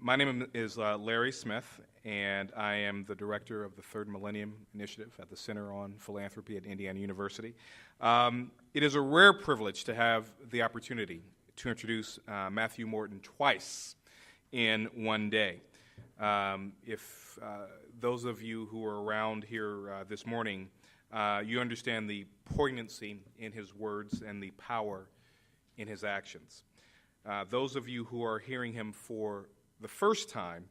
My name is Larry Smith, and I am the director of the Third Millennium Initiative at the Center on Philanthropy at Indiana University. It is a rare privilege to have the opportunity to introduce Matthew Morton twice in one day. If those of you who are around here this morning, you understand the poignancy in his words and the power in his actions. Those of you who are hearing him for the first time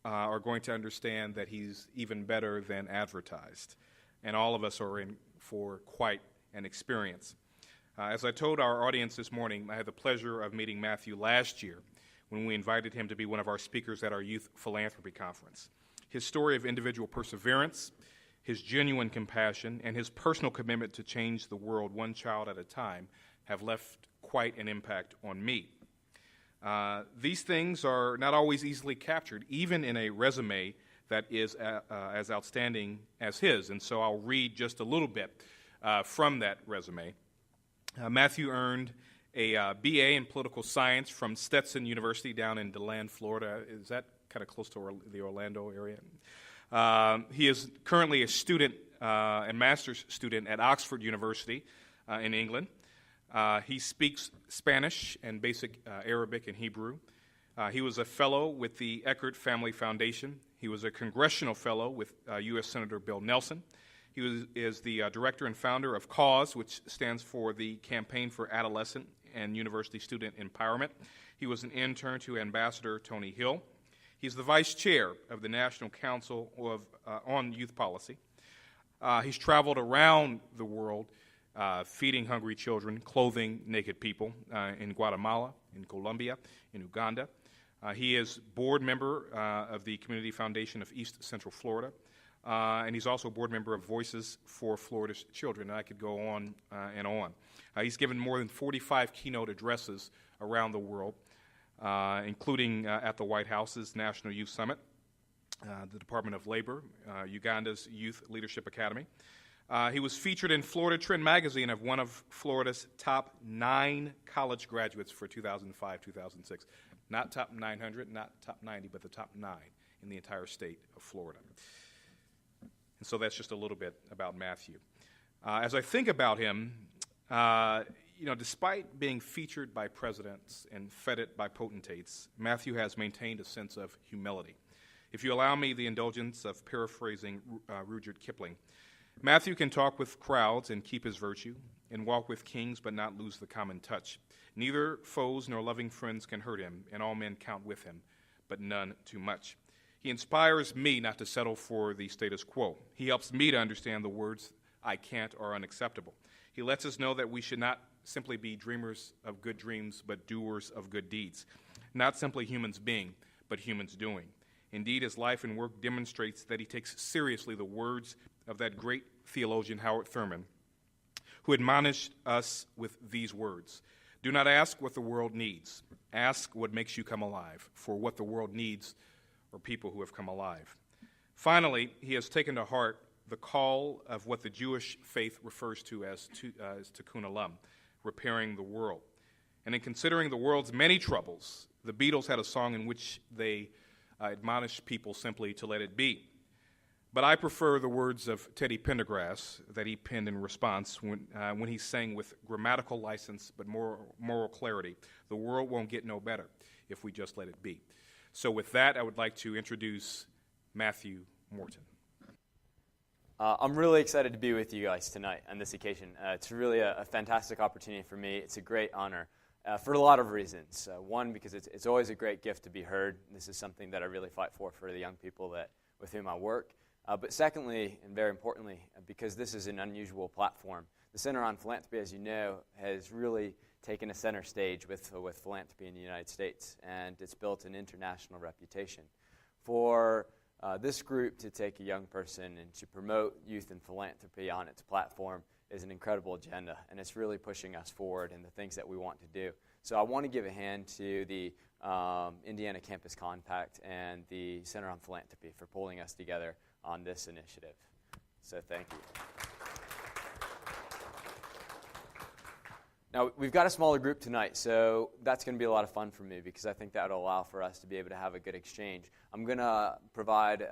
are going to understand that he's even better than advertised, and all of us are in for quite an experience. As I told our audience this morning, I had the pleasure of meeting Matthew last year when we invited him to be one of our speakers at our Youth Philanthropy Conference. His story of individual perseverance, his genuine compassion, and his personal commitment to change the world one child at a time have left quite an impact on me. These things are not always easily captured, even in a resume that is as outstanding as his, and so I'll read just a little bit from that resume. Matthew earned a BA in political science from Stetson University down in DeLand, Florida. Is that kind of close to the Orlando area? He is currently a student and master's student at Oxford University in England. He speaks Spanish and basic Arabic and Hebrew. He was a fellow with the Eckert Family Foundation. He was a congressional fellow with U.S. Senator Bill Nelson. He is the director and founder of CAUSE, which stands for the Campaign for Adolescent and University Student Empowerment. He was an intern to Ambassador Tony Hill. He's the vice chair of the National Council on Youth Policy. He's traveled around the world feeding hungry children, clothing naked people in Guatemala, in Colombia, in Uganda. He is board member of the Community Foundation of East Central Florida, and he's also a board member of Voices for Florida's Children. And I could go on and on. He's given more than 45 keynote addresses around the world, including at the White House's National Youth Summit, the Department of Labor, Uganda's Youth Leadership Academy. He was featured in Florida Trend magazine as one of Florida's top 9 college graduates for 2005-2006. Not top 900, not top 90, but the top 9 in the entire state of Florida. And so that's just a little bit about Matthew. As I think about him, despite being featured by presidents and feted by potentates, Matthew has maintained a sense of humility. If you allow me the indulgence of paraphrasing Rudyard Kipling, Matthew can talk with crowds and keep his virtue, and walk with kings but not lose the common touch. Neither foes nor loving friends can hurt him, and all men count with him, but none too much. He inspires me not to settle for the status quo. He helps me to understand the words "I can't" are unacceptable. He lets us know that we should not simply be dreamers of good dreams, but doers of good deeds. Not simply humans being, but humans doing. Indeed, his life and work demonstrates that he takes seriously the words of that great theologian Howard Thurman, who admonished us with these words: "Do not ask what the world needs. Ask what makes you come alive, for what the world needs are people who have come alive." Finally, he has taken to heart the call of what the Jewish faith refers to as tikkun olam, repairing the world. And in considering the world's many troubles, the Beatles had a song in which they admonished people simply to let it be. But I prefer the words of Teddy Pendergrass that he penned in response when he sang with grammatical license but moral clarity, "The world won't get no better if we just let it be." So with that, I would like to introduce Matthew Morton. I'm really excited to be with you guys tonight on this occasion. It's really a fantastic opportunity for me. It's a great honor for a lot of reasons. One, because it's always a great gift to be heard. This is something that I really fight for the young people with whom I work. But secondly, and very importantly, because this is an unusual platform. The Center on Philanthropy, as you know, has really taken a center stage with philanthropy in the United States, and it's built an international reputation. For this group to take a young person and to promote youth and philanthropy on its platform is an incredible agenda, and it's really pushing us forward in the things that we want to do. So I want to give a hand to the Indiana Campus Compact and the Center on Philanthropy for pulling us together on this initiative. So thank you. Now, we've got a smaller group tonight, so that's going to be a lot of fun for me because I think that will allow for us to be able to have a good exchange. I'm going to provide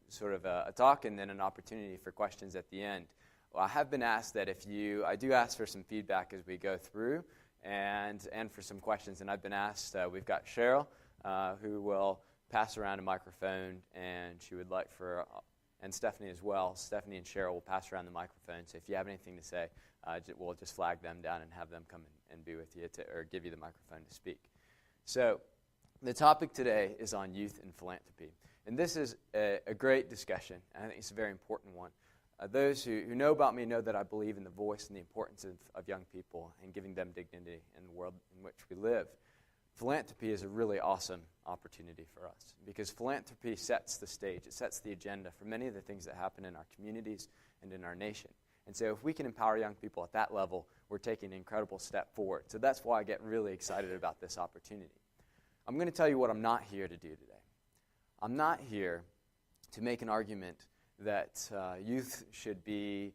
sort of a talk and then an opportunity for questions at the end. Well, I have been asked that I do ask for some feedback as we go through and for some questions, and I've been asked, we've got Cheryl who will pass around a microphone, and she would like and Stephanie as well. Stephanie and Cheryl will pass around the microphone, so if you have anything to say, we'll just flag them down and have them come and be with you or give you the microphone to speak. So the topic today is on youth and philanthropy. And this is a great discussion, and I think it's a very important one. Those who know about me know that I believe in the voice and the importance of young people and giving them dignity in the world in which we live. Philanthropy is a really awesome opportunity for us because philanthropy sets the stage. It sets the agenda for many of the things that happen in our communities and in our nation. And so if we can empower young people at that level, we're taking an incredible step forward. So that's why I get really excited about this opportunity. I'm going to tell you what I'm not here to do today. I'm not here to make an argument that youth should be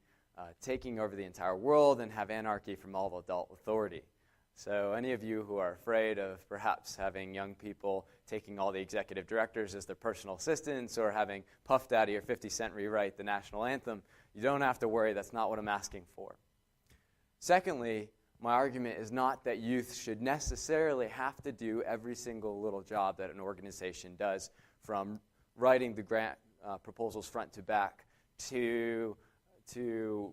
taking over the entire world and have anarchy from all adult authority. So any of you who are afraid of perhaps having young people taking all the executive directors as their personal assistants or having Puff Daddy or 50 Cent rewrite the national anthem, you don't have to worry. That's not what I'm asking for. Secondly, my argument is not that youth should necessarily have to do every single little job that an organization does, from writing the grant proposals front to back to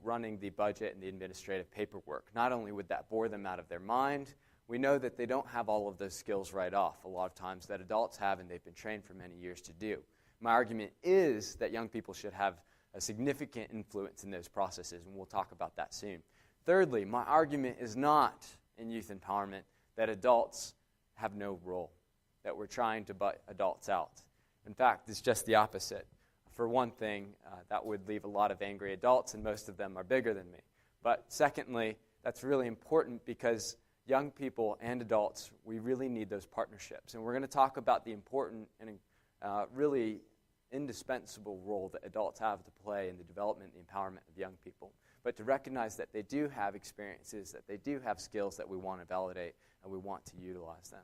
running the budget and the administrative paperwork. Not only would that bore them out of their mind, we know that they don't have all of those skills right off a lot of times that adults have and they've been trained for many years to do. My argument is that young people should have a significant influence in those processes, and we'll talk about that soon. Thirdly, my argument is not in youth empowerment that adults have no role, that we're trying to butt adults out. In fact, it's just the opposite. For one thing, that would leave a lot of angry adults, and most of them are bigger than me. But secondly, that's really important because young people and adults, we really need those partnerships. And we're going to talk about the important and really indispensable role that adults have to play in the development and the empowerment of young people. But to recognize that they do have experiences, that they do have skills that we want to validate, and we want to utilize them.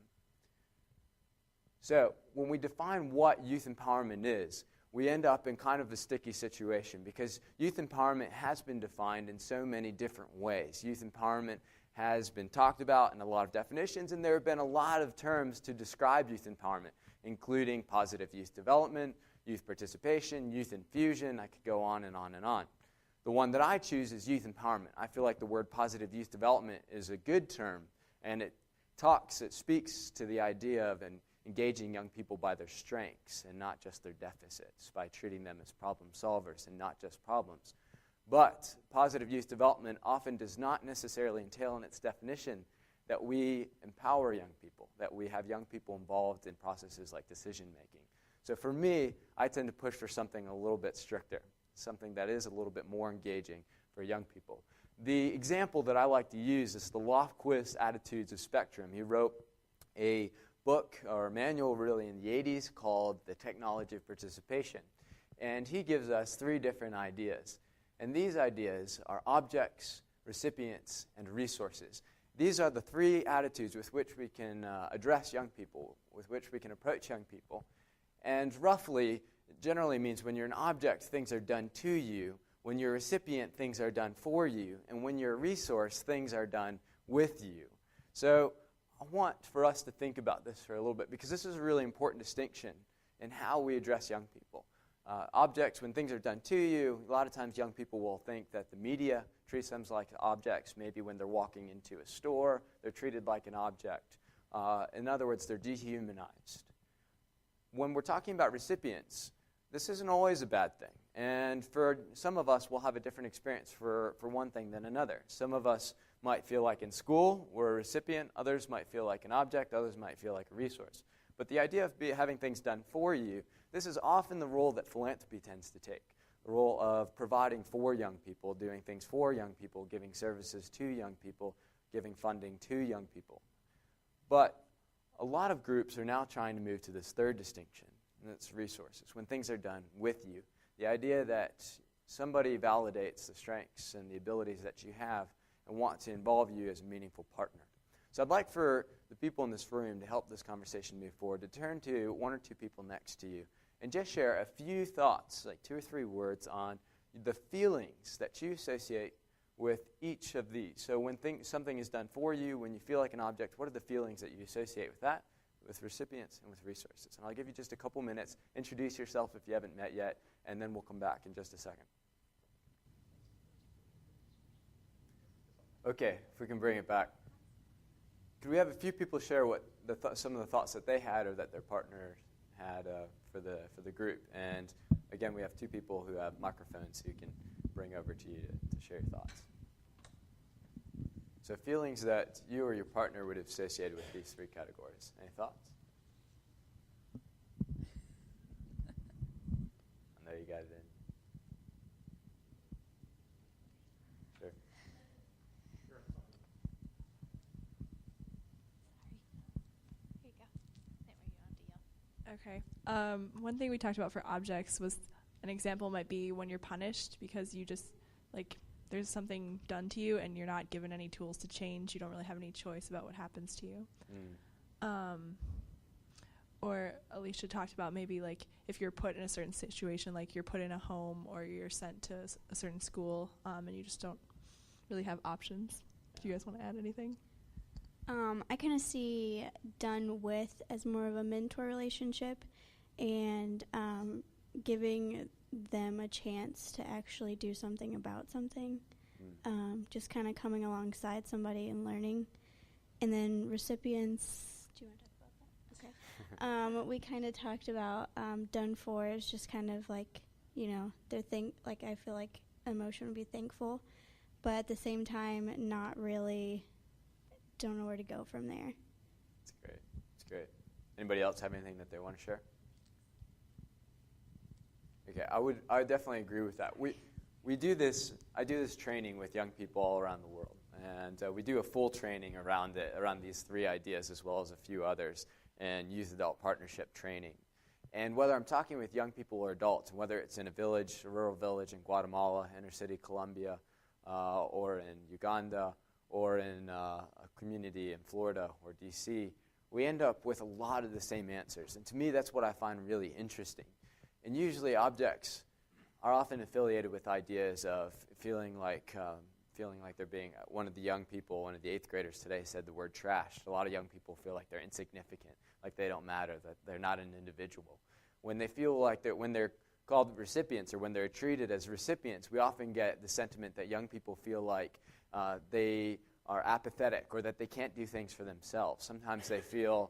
So when we define what youth empowerment is, we end up in kind of a sticky situation because youth empowerment has been defined in so many different ways. Youth empowerment has been talked about in a lot of definitions, and there have been a lot of terms to describe youth empowerment, including positive youth development, youth participation, youth infusion. I could go on and on and on. The one that I choose is youth empowerment. I feel like the word positive youth development is a good term, and it speaks to the idea of engaging young people by their strengths and not just their deficits, by treating them as problem solvers and not just problems. But positive youth development often does not necessarily entail in its definition that we empower young people, that we have young people involved in processes like decision making. So for me, I tend to push for something a little bit stricter, something that is a little bit more engaging for young people. The example that I like to use is the Lofquist Attitudes of Spectrum. He wrote a book or manual really in the 80s called The Technology of Participation. And he gives us 3 different ideas. And these ideas are objects, recipients, and resources. These are the 3 attitudes with which we can address young people, with which we can approach young people. And roughly, it generally means when you're an object, things are done to you. When you're a recipient, things are done for you. And when you're a resource, things are done with you. So I want for us to think about this for a little bit because this is a really important distinction in how we address young people. Objects, when things are done to you, a lot of times young people will think that the media treats them like objects. Maybe when they're walking into a store, they're treated like an object. In other words, they're dehumanized. When we're talking about recipients, this isn't always a bad thing. And for some of us, we'll have a different experience for one thing than another. Some of us might feel like in school we're a recipient. Others might feel like an object. Others might feel like a resource. But the idea of having things done for you, this is often the role that philanthropy tends to take, the role of providing for young people, doing things for young people, giving services to young people, giving funding to young people. But a lot of groups are now trying to move to this third distinction, and that's resources, when things are done with you. The idea that somebody validates the strengths and the abilities that you have, and want to involve you as a meaningful partner. So I'd like for the people in this room to help this conversation move forward, to turn to one or two people next to you and just share a few thoughts, like 2 or 3 words on the feelings that you associate with each of these. So when something is done for you, when you feel like an object, what are the feelings that you associate with that, with recipients, and with resources? And I'll give you just a couple minutes. Introduce yourself if you haven't met yet, and then we'll come back in just a second. Okay, if we can bring it back. Could we have a few people share what some of the thoughts that they had or that their partner had for the group? And again, we have 2 people who have microphones who can bring over to you to share your thoughts. So feelings that you or your partner would have associated with these 3 categories. Any thoughts? I know you got it in. Sure. Okay. One thing we talked about for objects was an example might be when you're punished because you just, like, there's something done to you and you're not given any tools to change. You don't really have any choice about what happens to you. Or Alicia talked about maybe, like, if you're put in a certain situation, like you're put in a home or you're sent to a certain school and you just don't really have options. Do you guys want to add anything? I kind of see done with as more of a mentor relationship and giving them a chance to actually do something about something. Just kind of coming alongside somebody and learning. And then recipients, do you want to talk about that? Okay. We kind of talked about done for is just kind of like, like I feel like emotion would be thankful, but at the same time, not really don't know where to go from there. That's great. That's great. Anybody else have anything that they want to share? Okay, I would definitely agree with that. We do this. I do this training with young people all around the world, and we do a full training around these 3 ideas as well as a few others, and youth-adult partnership training. And whether I'm talking with young people or adults, and whether it's in a rural village in Guatemala, inner city Colombia, or in Uganda, or in a community in Florida or D.C., we end up with a lot of the same answers. And to me, that's what I find really interesting. And usually objects are often affiliated with ideas of feeling like they're being, one of the 8th graders today said the word trash. A lot of young people feel like they're insignificant, like they don't matter, that they're not an individual. When they feel like when they're called recipients or when they're treated as recipients, we often get the sentiment that young people feel like they are apathetic or that they can't do things for themselves. Sometimes they feel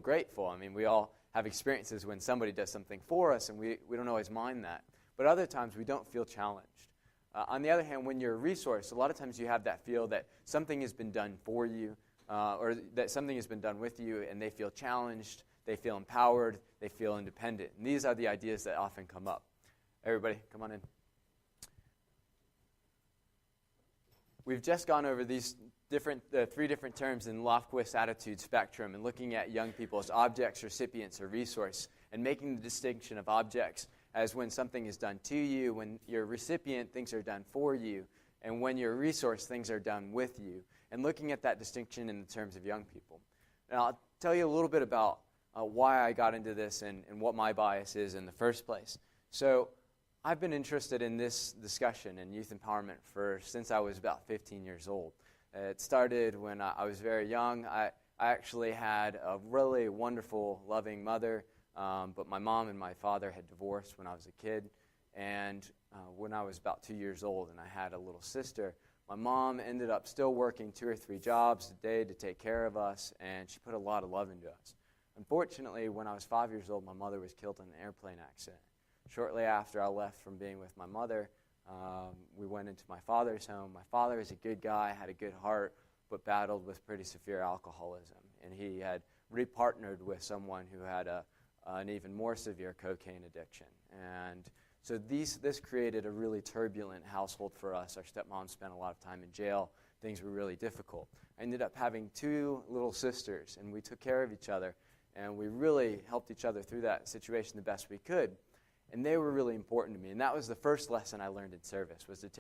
grateful. I mean, we all have experiences when somebody does something for us, and we don't always mind that. But other times we don't feel challenged. On the other hand, when you're a resource, a lot of times you have that feel that something has been done for you or that something has been done with you, and they feel challenged, they feel empowered, they feel independent. And these are the ideas that often come up. Everybody, come on in. We've just gone over these 3 different terms in Lofquist's attitude spectrum and looking at young people as objects, recipients, or resource, and making the distinction of objects as when something is done to you, when you're a recipient, things are done for you, and when you're a resource, things are done with you, and looking at that distinction in the terms of young people. Now, I'll tell you a little bit about why I got into this and what my bias is in the first place. So, I've been interested in this discussion and youth empowerment since I was about 15 years old. It started when I was very young. I actually had a really wonderful, loving mother, but my mom and my father had divorced when I was a kid. And when I was about 2 years old and I had a little sister, my mom ended up still working 2 or 3 jobs a day to take care of us, and she put a lot of love into us. Unfortunately, when I was 5 years old, my mother was killed in an airplane accident. Shortly after I left from being with my mother, we went into my father's home. My father is a good guy, had a good heart, but battled with pretty severe alcoholism. And he had repartnered with someone who had an even more severe cocaine addiction. And so this created a really turbulent household for us. Our stepmom spent a lot of time in jail. Things were really difficult. I ended up having 2 little sisters, and we took care of each other. And we really helped each other through that situation the best we could. And they were really important to me. And that was the first lesson I learned in service, was to